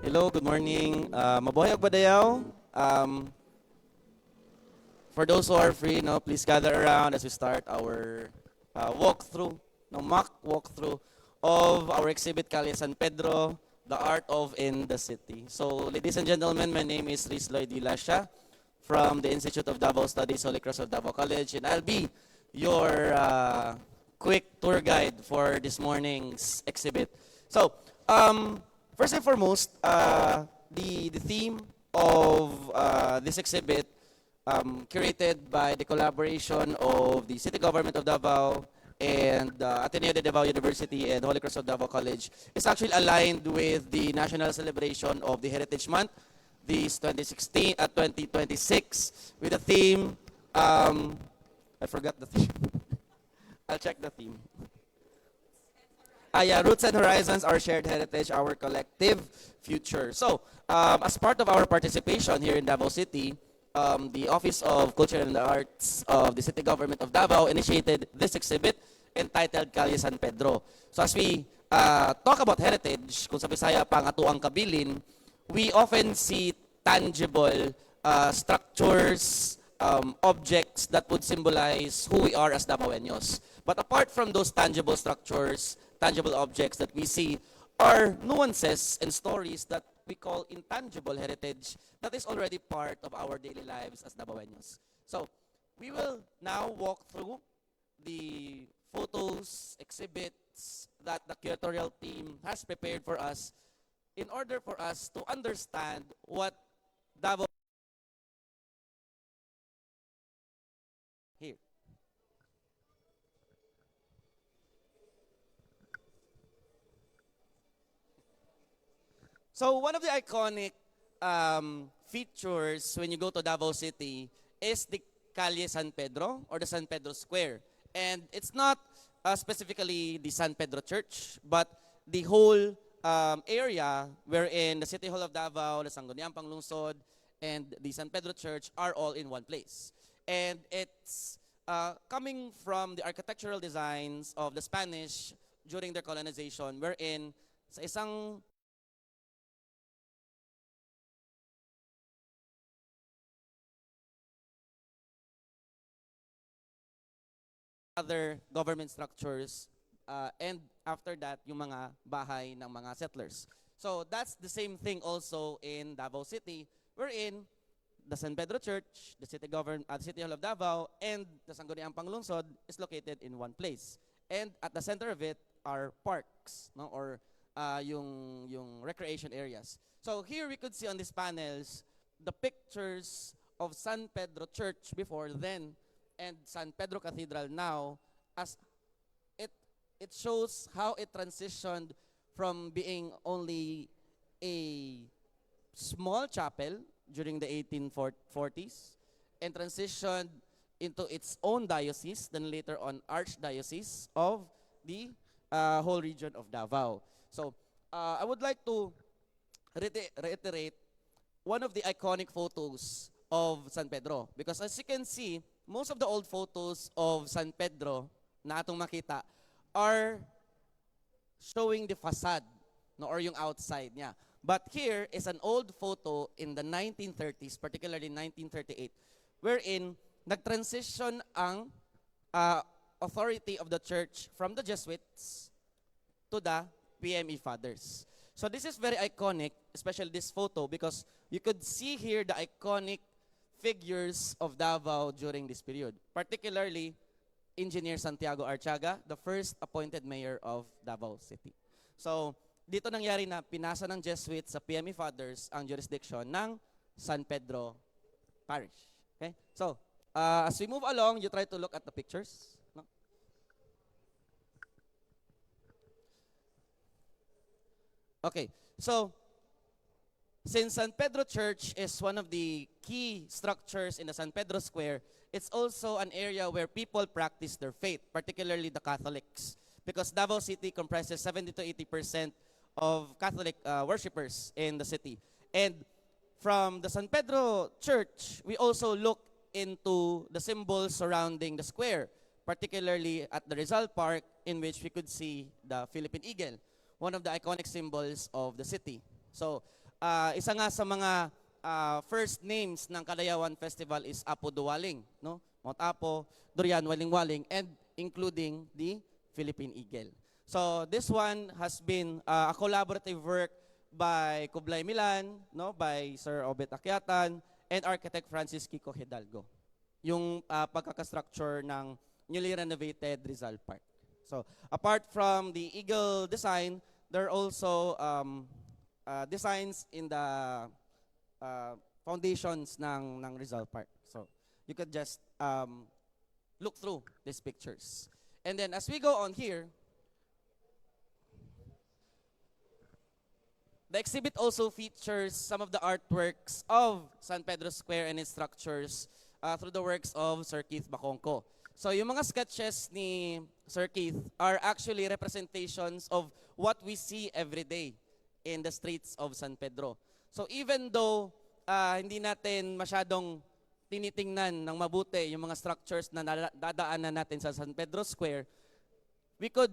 Hello, good morning. Mabuhay og badayaw. For those who are free, no, please gather around as we start our walkthrough, no, mock walkthrough of our exhibit Calle San Pedro, the art of in the city. So, ladies and gentlemen, my name is Riz Lloyd Dilasha from the Institute of Davao Studies, Holy Cross of Davao College, and I'll be your quick tour guide for this morning's exhibit. So, first and foremost, the theme of this exhibit, curated by the collaboration of the City Government of Davao and Ateneo de Davao University and Holy Cross of Davao College, is actually aligned with the national celebration of the Heritage Month, this 2026, with the theme, I forgot the theme. I'll check the theme. Yeah, Roots and Horizons, our shared heritage, our collective future. So, as part of our participation here in Davao City, the Office of Culture and the Arts of the City Government of Davao initiated this exhibit entitled Calle San Pedro. So as we talk about heritage, kung sa Bisaya pang atuang kabilin, we often see tangible structures, objects that would symbolize who we are as Davaoenos. But apart from those tangible structures, tangible objects that we see, are nuances and stories that we call intangible heritage that is already part of our daily lives as Davaoenos. So, we will now walk through the photos, exhibits that the curatorial team has prepared for us in order for us to understand what Davao here. So one of the iconic features when you go to Davao City is the Calle San Pedro or the San Pedro Square. And it's not specifically the San Pedro Church, but the whole area wherein the City Hall of Davao, the Sangguniang Panglungsod, and the San Pedro Church are all in one place. And it's coming from the architectural designs of the Spanish during their colonization, wherein sa isang other government structures, and after that, yung mga bahay ng mga settlers. So that's the same thing also in Davao City, wherein the San Pedro Church, the City Hall of Davao, and the Sangguniang Panglungsod is located in one place. And at the center of it are parks, no, or yung recreation areas. So here we could see on these panels the pictures of San Pedro Church before then and San Pedro Cathedral now, as it shows how it transitioned from being only a small chapel during the 1840s and transitioned into its own diocese, then later on archdiocese of the whole region of Davao. So I would like to reiterate one of the iconic photos of San Pedro, because as you can see, most of the old photos of San Pedro na atong makita are showing the facade, no, or yung outside niya. But here is an old photo in the 1930s, particularly 1938, wherein nagtransition ang authority of the church from the Jesuits to the PME fathers. So this is very iconic, especially this photo, because you could see here the iconic figures of Davao during this period, particularly Engineer Santiago Archaga, the first appointed mayor of Davao City. So, dito nangyari na pinasa ng Jesuits sa PME Fathers ang jurisdiction ng San Pedro Parish. Okay? So, as we move along, you try to look at the pictures. No? Okay, so since San Pedro Church is one of the key structures in the San Pedro Square, it's also an area where people practice their faith, particularly the Catholics, because Davao City comprises 70 to 80% of Catholic worshippers in the city. And from the San Pedro Church, we also look into the symbols surrounding the square, particularly at the Rizal Park, in which we could see the Philippine Eagle, one of the iconic symbols of the city. So, isa nga sa mga first names ng Kadayawan Festival is Apo Duwaling, no? Mount Apo, Durian, Waling-Waling, and including the Philippine Eagle. So this one has been a collaborative work by Kublai Milan, no, by Sir Obet Akyatan, and architect Francis Kiko Hidalgo. Yung pagkakastructure ng newly renovated Rizal Park. So apart from the Eagle design, there are also designs in the foundations ng Rizal Park. So you could just look through these pictures. And then as we go on here, the exhibit also features some of the artworks of San Pedro Square and its structures through the works of Sir Keith Bacongco. So yung mga sketches ni Sir Keith are actually representations of what we see every day in the streets of San Pedro. So even though hindi natin masyadong tinitingnan ng mabuti yung mga structures na dadaanan natin sa San Pedro Square, we could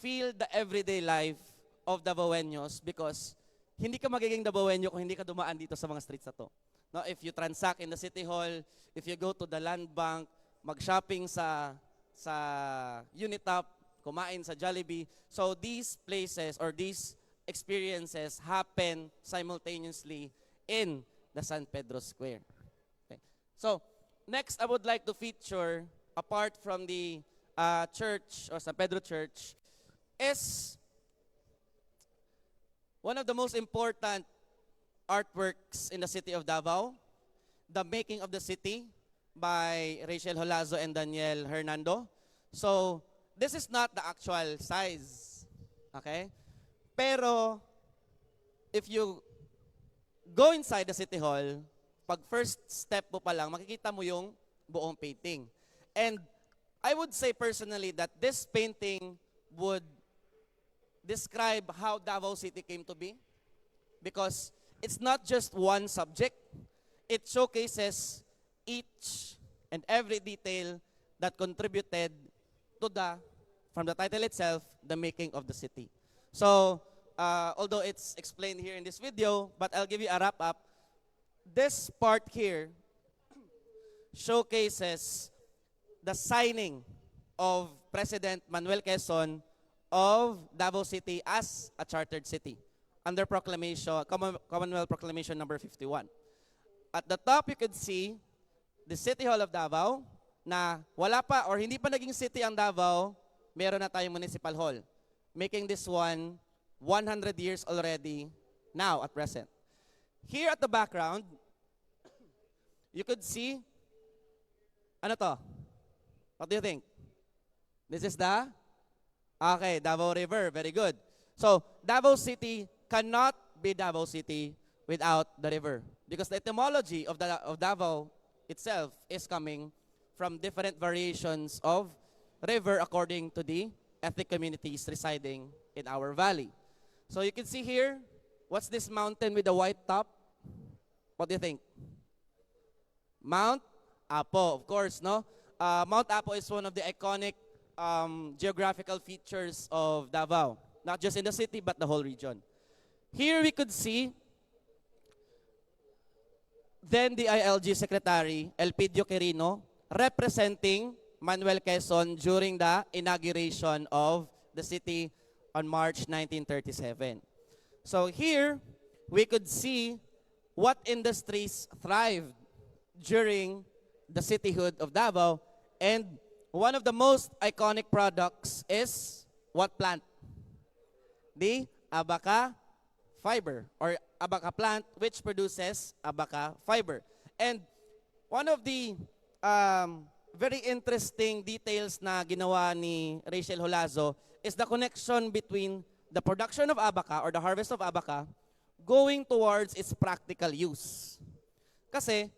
feel the everyday life of Davaoenos because hindi ka magiging Davaoenyo kung hindi ka dumaan dito sa mga streets na to. No, if you transact in the City Hall, if you go to the Land Bank, mag-shopping sa Unitop, kumain sa Jollibee. So these places or these experiences happen simultaneously in the San Pedro Square. Okay. So next, I would like to feature, apart from the church or San Pedro Church, is one of the most important artworks in the city of Davao, The Making of the City by Rachel Holazo and Daniel Hernando. So this is not the actual size. Okay? Pero if you go inside the City Hall, pag first step mo pa lang, makikita mo yung buong painting. And I would say personally that this painting would describe how Davao City came to be, because it's not just one subject. It showcases each and every detail that contributed to from the title itself, The Making of the City. So, although it's explained here in this video, but I'll give you a wrap-up. This part here showcases the signing of President Manuel Quezon of Davao City as a chartered city under proclamation, Commonwealth Proclamation number 51. At the top, you could see the City Hall of Davao na wala pa or hindi pa naging city ang Davao, meron na tayong municipal hall, making this one 100 years already now at present. Here at the background, you could see, ano to? What do you think? This is the, okay, Davao River, very good. So, Davao City cannot be Davao City without the river, because the etymology of Davao itself is coming from different variations of river according to the ethnic communities residing in our valley. So you can see here, what's this mountain with the white top? What do you think? Mount Apo, of course, no? Mount Apo is one of the iconic geographical features of Davao, not just in the city, but the whole region. Here we could see then the ILG Secretary, Elpidio Quirino, representing Manuel Quezon during the inauguration of the city on March 1937. So here, we could see what industries thrived during the cityhood of Davao, and one of the most iconic products is what plant? The abaca fiber, or abaca plant, which produces abaca fiber. And one of the very interesting details na ginawa ni Rachel Holazo is the connection between the production of abaca or the harvest of abaca going towards its practical use. Kasi,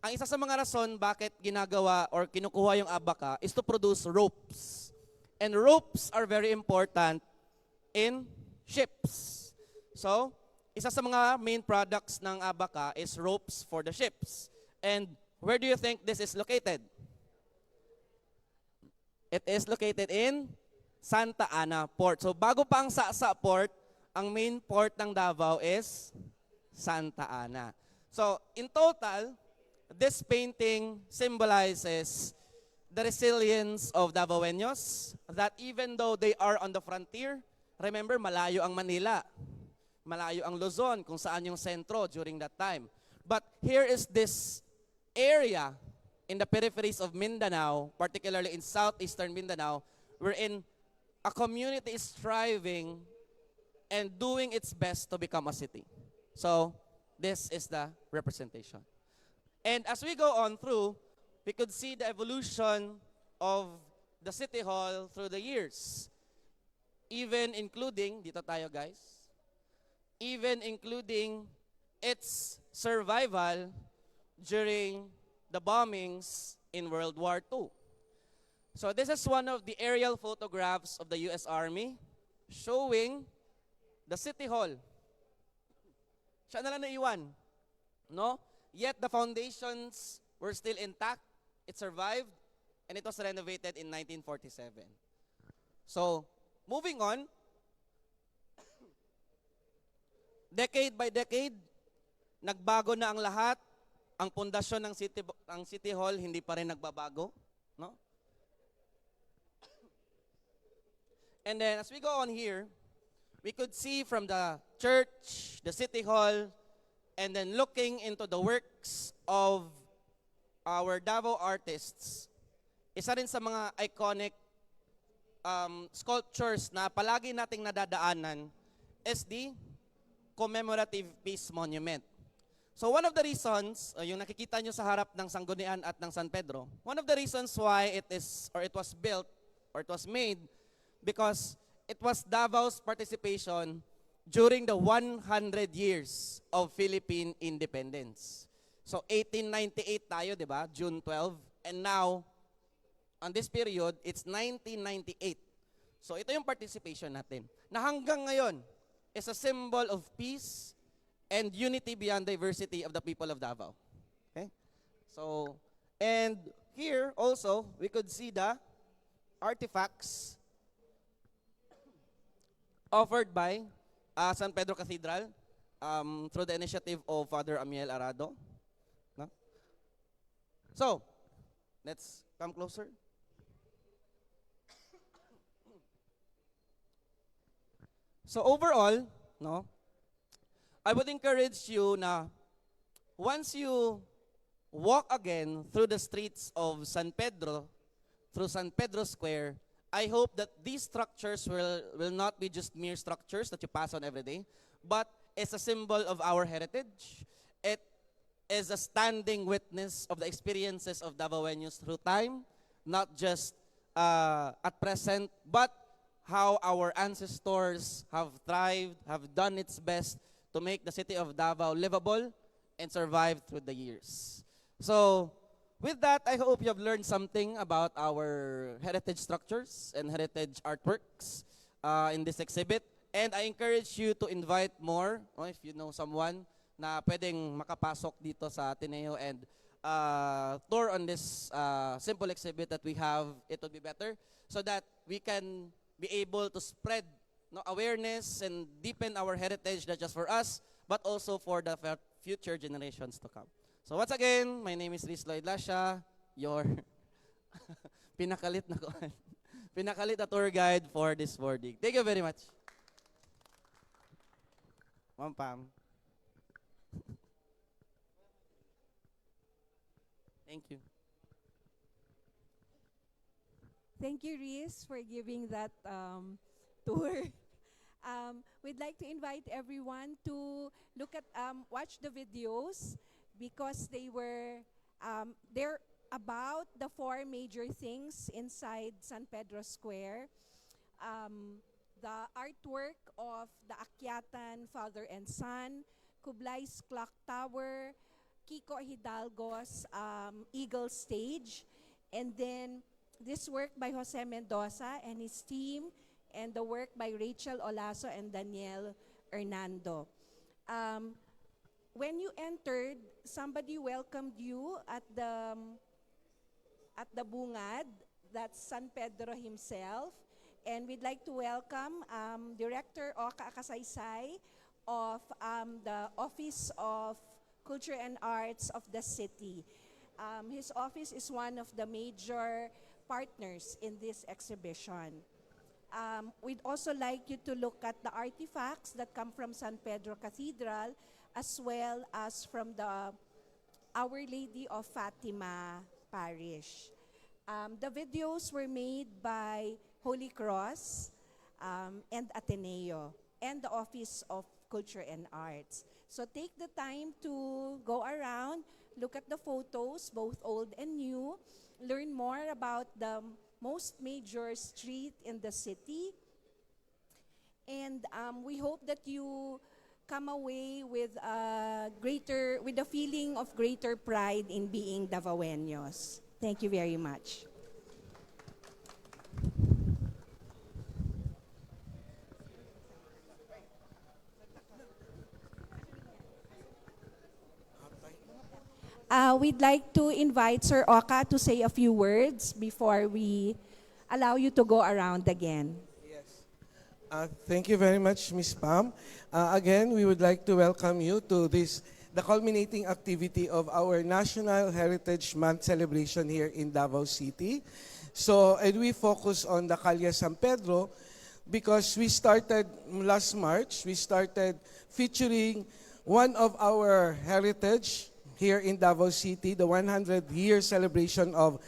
ang isa sa mga rason bakit ginagawa or kinukuha yung abaca is to produce ropes. And ropes are very important in ships. So, isa sa mga main products ng abaca is ropes for the ships. And where do you think this is located? It is located in Santa Ana Port. So bago pa ang Sa Port, ang main port ng Davao is Santa Ana. So, in total, this painting symbolizes the resilience of Davaoenos, that even though they are on the frontier, remember, malayo ang Manila, malayo ang Luzon, kung saan yung sentro during that time. But here is this area in the peripheries of Mindanao, particularly in southeastern Mindanao, wherein a community is striving and doing its best to become a city. So, this is the representation. And as we go on through, we could see the evolution of the City Hall through the years. Even including, dito tayo guys, even including its survival during the bombings in World War II. So this is one of the aerial photographs of the US Army showing the City Hall. Siya na lang naiwan, no? Yet the foundations were still intact. It survived, and it was renovated in 1947. So, moving on, decade by decade, nagbago na ang lahat. Ang pundasyon ng City Hall hindi pa rin nagbabago, no? And then as we go on here, we could see from the church, the City Hall, and then looking into the works of our Davao artists, isa rin sa mga iconic sculptures na palagi nating nadadaanan is the Commemorative Peace Monument. So one of the reasons, yung nakikita nyo sa harap ng Sanggunian at ng San Pedro, one of the reasons why it was built or it was made because it was Davao's participation during the 100 years of Philippine independence. So 1898 tayo, di ba? June 12. And now, on this period, it's 1998. So ito yung participation natin. Na hanggang ngayon, is a symbol of peace and unity beyond diversity of the people of Davao. Okay? So, and here also, we could see the artifacts offered by San Pedro Cathedral through the initiative of Father Amiel Arado. No? So, let's come closer. So overall, no, I would encourage you na once you walk again through the streets of San Pedro, through San Pedro Square, I hope that these structures will not be just mere structures that you pass on every day, but it's a symbol of our heritage. It is a standing witness of the experiences of Davaoenos through time, not just at present, but how our ancestors have thrived, have done its best to make the city of Davao livable and survive through the years. So, with that, I hope you have learned something about our heritage structures and heritage artworks in this exhibit. And I encourage you to invite more, if you know someone na pwedeng makapasok dito sa Ateneo and tour on this simple exhibit that we have. It would be better so that we can be able to spread awareness and deepen our heritage, not just for us, but also for the future generations to come. So once again, my name is Riz Lloyd Lasha, your pinakalit na tour guide for this boarding. Thank you very much. Ma'am Pam. Thank you. Thank you, Riz, for giving that tour. We'd like to invite everyone to look at, watch the videos because they're about the 4 major things inside San Pedro Square. The artwork of the Akyatan, Father and Son, Kublay's Clock Tower, Kiko Hidalgo's Eagle Stage, and then this work by Jose Mendoza and his team, and the work by Rachel Olaso and Daniel Hernando. When you entered, somebody welcomed you at the bungad. That's San Pedro himself. And we'd like to welcome Director Oka Akasaysay of the Office of Culture and Arts of the city. His office is one of the major partners in this exhibition. We'd also like you to look at the artifacts that come from San Pedro Cathedral as well as from the Our Lady of Fatima Parish. The videos were made by Holy Cross and Ateneo and the Office of Culture and Arts. So take the time to go around, look at the photos, both old and new, learn more about the most major street in the city, and we hope that you come away with a feeling of greater pride in being Davaoenos. Thank you very much. We'd like to invite Sir Oka to say a few words before we allow you to go around again. Yes. Thank you very much, Ms. Pam. Again, we would like to welcome you to the culminating activity of our National Heritage Month celebration here in Davao City. And we focus on the Calle San Pedro because we started last March, we started featuring one of our heritage here in Davao City, the 100-year celebration of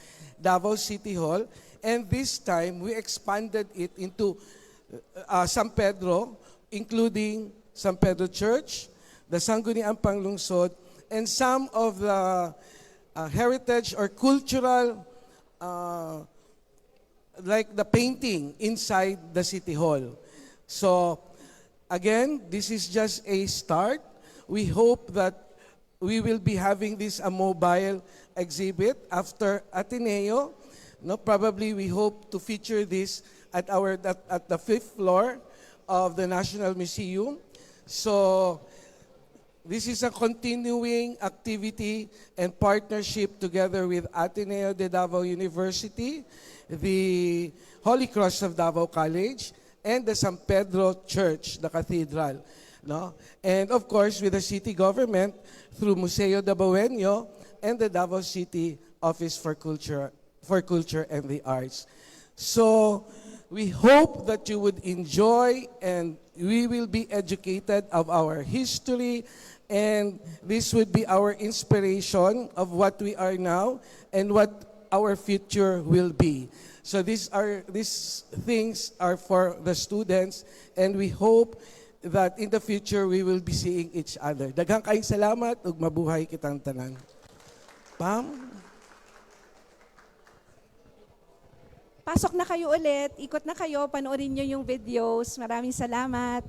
Davao City Hall. And this time, we expanded it into San Pedro, including San Pedro Church, the Sangguniang Panglungsod, and some of the heritage or cultural, like the painting inside the City Hall. So, again, this is just a start. We hope that we will be having this a mobile exhibit after Ateneo. No, probably we hope to feature this at the 5th floor of the National Museum. So this is a continuing activity and partnership together with Ateneo de Davao University, the Holy Cross of Davao College, and the San Pedro Church, the cathedral. No? And of course, with the city government through Museo Davaoenyo and the Davao City Office for Culture and the Arts. So we hope that you would enjoy and we will be educated of our history, and this would be our inspiration of what we are now and what our future will be. So these things are for the students, and we hope that in the future we will be seeing each other. Daghang kaayong salamat ug mabuhay kitang tanan. Pam? Pasok na kayo ulit, ikot na kayo, panoorin nyo yung videos. Maraming salamat.